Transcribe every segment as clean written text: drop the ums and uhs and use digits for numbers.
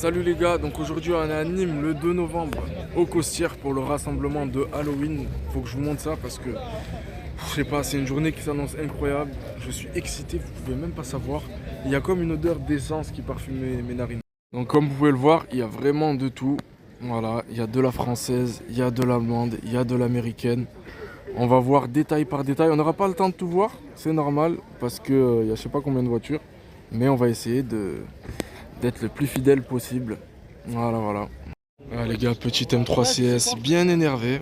Salut les gars, donc aujourd'hui on est à Nîmes le 2 novembre au Costières pour le rassemblement de Halloween. Faut que je vous montre ça parce que je sais pas, c'est une journée qui s'annonce incroyable. Je suis excité, vous pouvez même pas savoir. Il y a comme une odeur d'essence qui parfume mes narines. Donc comme vous pouvez le voir, il y a vraiment de tout. Voilà, il y a de la française, il y a de l'allemande, il y a de l'américaine. On va voir détail par détail. On n'aura pas le temps de tout voir, c'est normal parce que il y a je sais pas combien de voitures. Mais on va essayer d'être le plus fidèle possible. Voilà. Ah, les gars, petit M3CS bien énervé,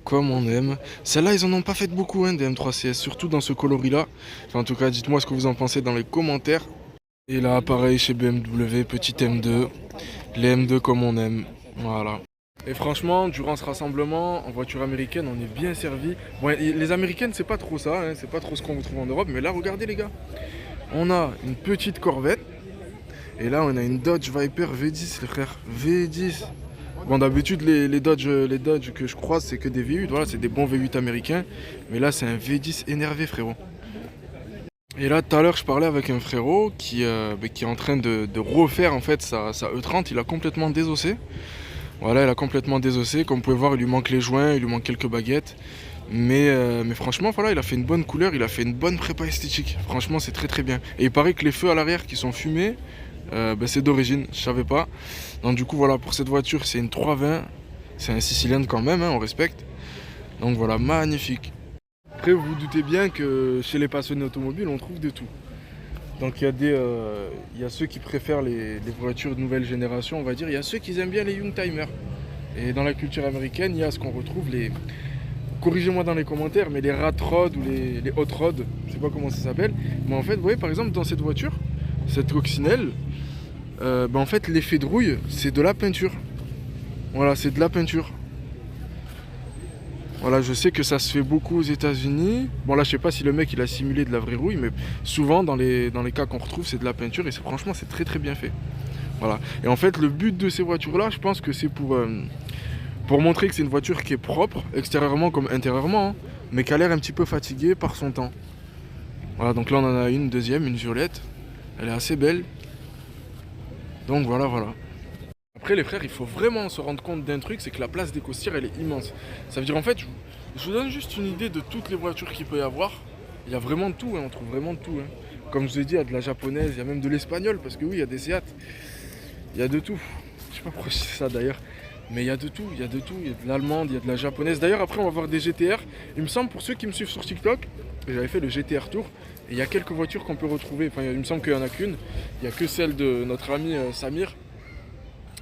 comme on aime. Celle-là, ils en ont pas fait beaucoup hein, des M3CS, surtout dans ce coloris-là. Enfin, en tout cas, dites-moi ce que vous en pensez dans les commentaires. Et là, pareil chez BMW, petit M2. Les M2 comme on aime. Voilà. Et franchement, durant ce rassemblement, en voiture américaine, on est bien servi. Bon, les américaines, c'est pas trop ça, hein, c'est pas trop ce qu'on retrouve en Europe. Mais là, regardez les gars. On a une petite Corvette. Et là, on a une Dodge Viper V10, les frères. V10. Bon, d'habitude, les Dodge que je croise, c'est que des V8. Voilà, c'est des bons V8 américains. Mais là, c'est un V10 énervé, frérot. Et là, tout à l'heure, je parlais avec un frérot qui est en train de refaire en fait sa E30. Il a complètement désossé. Voilà, il a complètement désossé. Comme vous pouvez voir, il lui manque les joints, il lui manque quelques baguettes. Mais franchement, voilà, il a fait une bonne couleur, il a fait une bonne prépa esthétique. Franchement, c'est très très bien. Et il paraît que les feux à l'arrière qui sont fumés, c'est d'origine, je savais pas. Donc du coup, voilà, pour cette voiture, c'est une 320. C'est un 6 cylindres quand même, hein, on respecte. Donc voilà, magnifique. Après, vous vous doutez bien que chez les passionnés automobiles, on trouve de tout. Donc il y a ceux qui préfèrent les voitures de nouvelle génération, on va dire. Il y a ceux qui aiment bien les Youngtimers. Et dans la culture américaine, il y a ce qu'on retrouve, corrigez-moi dans les commentaires, mais les rat rod ou les hot rod, je sais pas comment ça s'appelle. Mais en fait, vous voyez, par exemple, dans cette voiture, cette coccinelle, en fait, l'effet de rouille, c'est de la peinture. Voilà, c'est de la peinture. Voilà, je sais que ça se fait beaucoup aux États-Unis. Bon, là, je sais pas si le mec il a simulé de la vraie rouille, mais souvent dans les cas qu'on retrouve, c'est de la peinture et franchement, c'est très très bien fait. Voilà. Et en fait, le but de ces voitures-là, je pense que c'est pour montrer que c'est une voiture qui est propre, extérieurement comme intérieurement, hein, mais qui a l'air un petit peu fatiguée par son temps. Voilà, donc là, on en a une deuxième, une violette. Elle est assez belle. Donc voilà. Après les frères, il faut vraiment se rendre compte d'un truc, c'est que la place des Costières, elle est immense. Ça veut dire en fait, je vous donne juste une idée de toutes les voitures qu'il peut y avoir. Il y a vraiment de tout, hein, on trouve vraiment de tout. Hein. Comme je vous ai dit, il y a de la japonaise, il y a même de l'espagnol, parce que oui, il y a des Seat. Il y a de tout. Je sais pas pourquoi je dis ça d'ailleurs. Mais il y a de tout, il y a de l'allemande, il y a de la japonaise. D'ailleurs après on va voir des GTR. Il me semble pour ceux qui me suivent sur TikTok, j'avais fait le GTR Tour. Et il y a quelques voitures qu'on peut retrouver. Enfin il me semble qu'il n'y en a qu'une. Il n'y a que celle de notre ami Samir,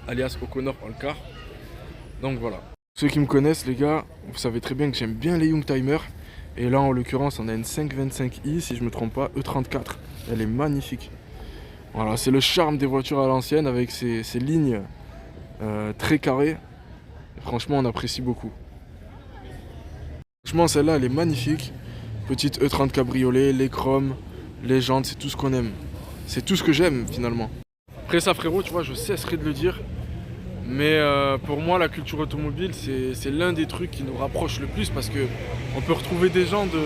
alias O'Connor Olcar. Donc voilà. Ceux qui me connaissent les gars, vous savez très bien que j'aime bien les Youngtimers. Et là en l'occurrence on a une 525i si je me trompe pas, E34. Elle est magnifique. Voilà, c'est le charme des voitures à l'ancienne avec ces lignes très carrées. Franchement on apprécie beaucoup. Franchement celle-là elle est magnifique. Petite E30 cabriolet, les chromes, les jantes, c'est tout ce qu'on aime. C'est tout ce que j'aime finalement. Après ça frérot, tu vois, je cesserai de le dire. Mais pour moi la culture automobile c'est l'un des trucs qui nous rapproche le plus parce que on peut retrouver des gens de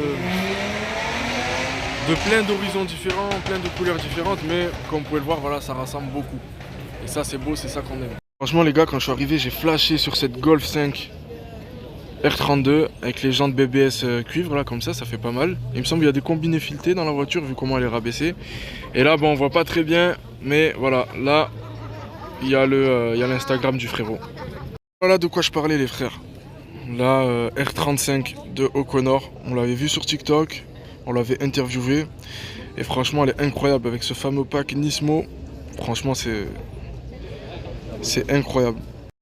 plein d'horizons différents, plein de couleurs différentes, mais comme vous pouvez le voir, voilà, ça rassemble beaucoup. Et ça c'est beau, c'est ça qu'on aime. Franchement les gars, quand je suis arrivé, j'ai flashé sur cette Golf 5 R32 avec les jantes BBS cuivre là, comme ça fait pas mal. Il me semble qu'il y a des combinés filetés dans la voiture vu comment elle est rabaissée. Et là, bon, on voit pas très bien, mais voilà, là, il y a l'Instagram du frérot. Voilà de quoi je parlais les frères. Là, R35 de O'Connor, on l'avait vu sur TikTok. On l'avait interviewé et franchement elle est incroyable avec ce fameux pack Nismo. Franchement c'est incroyable.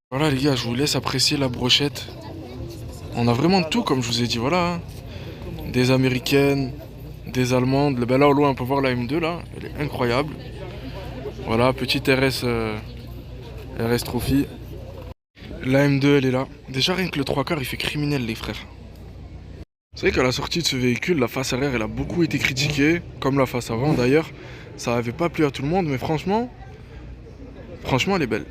Voilà les gars, je vous laisse apprécier la brochette. On a vraiment tout comme je vous ai dit, voilà. Hein. Des américaines, des allemandes. Ben là au loin on peut voir la M2 là, elle est incroyable. Voilà, petite RS Trophy. La M2 elle est là. Déjà rien que le 3 quarts il fait criminel les frères. C'est vrai qu'à la sortie de ce véhicule, la face arrière elle a beaucoup été critiquée, comme la face avant d'ailleurs. Ça n'avait pas plu à tout le monde, mais franchement elle est belle.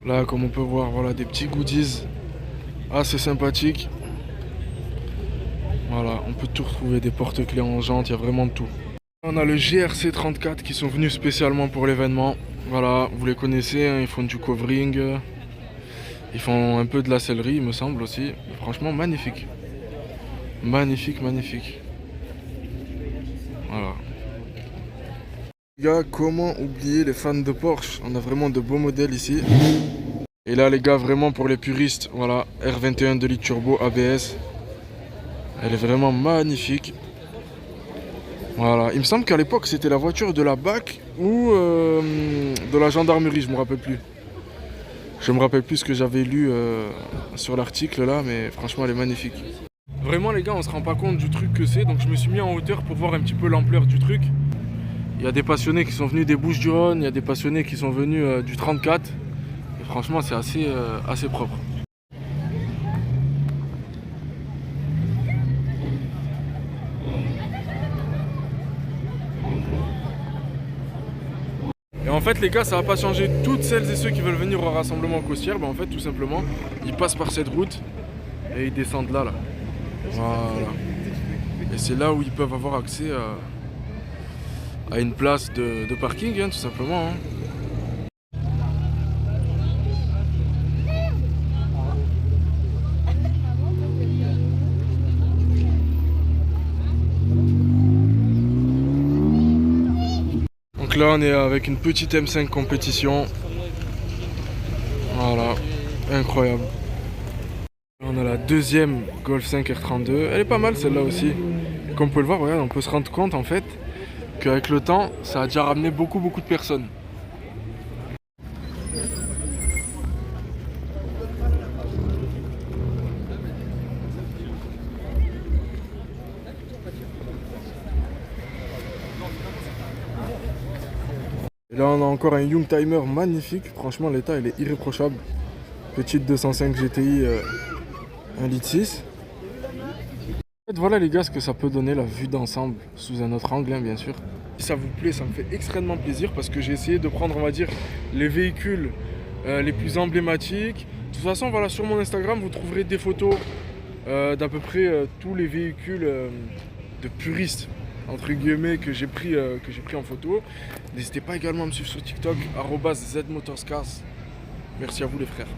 Là, comme on peut voir, voilà des petits goodies assez sympathiques. Voilà, on peut tout retrouver, des porte-clés en jantes, il y a vraiment de tout. On a le GRC 34 qui sont venus spécialement pour l'événement. Voilà, vous les connaissez, hein, ils font du covering. Ils font un peu de la sellerie, il me semble aussi. Franchement, magnifique. Magnifique, magnifique. Voilà. Les gars, comment oublier les fans de Porsche? On a vraiment de beaux modèles ici. Et là, les gars, vraiment pour les puristes, voilà, R21 2 litres turbo ABS. Elle est vraiment magnifique. Voilà, il me semble qu'à l'époque, c'était la voiture de la BAC ou de la gendarmerie, je me rappelle plus. Je me rappelle plus ce que j'avais lu sur l'article là, mais franchement, elle est magnifique. Vraiment, les gars, on se rend pas compte du truc que c'est, donc je me suis mis en hauteur pour voir un petit peu l'ampleur du truc. Il y a des passionnés qui sont venus des Bouches-du-Rhône, il y a des passionnés qui sont venus du 34. Et franchement, c'est assez propre. Et en fait, les gars, ça va pas changer. Toutes celles et ceux qui veulent venir au rassemblement Costières, en fait, tout simplement, ils passent par cette route et ils descendent là. Voilà. Et c'est là où ils peuvent avoir accès à une place de parking, hein, tout simplement. Hein. Donc là, on est avec une petite M5 compétition. Voilà, incroyable. On a la deuxième Golf 5 R32. Elle est pas mal celle-là aussi. Et comme vous pouvez le voir, regarde, on peut se rendre compte en fait qu'avec le temps, ça a déjà ramené beaucoup de personnes. Et là, on a encore un Youngtimer magnifique. Franchement, l'état, il est irréprochable. Petite 205 GTI 1,6 litre. En fait, voilà les gars ce que ça peut donner la vue d'ensemble sous un autre angle, hein, bien sûr. Si ça vous plaît, ça me fait extrêmement plaisir parce que j'ai essayé de prendre, on va dire, les véhicules les plus emblématiques. De toute façon, voilà, sur mon Instagram, vous trouverez des photos d'à peu près tous les véhicules de puristes, entre guillemets, que j'ai pris en photo. N'hésitez pas également à me suivre sur TikTok, @zmotorscars. Merci à vous les frères.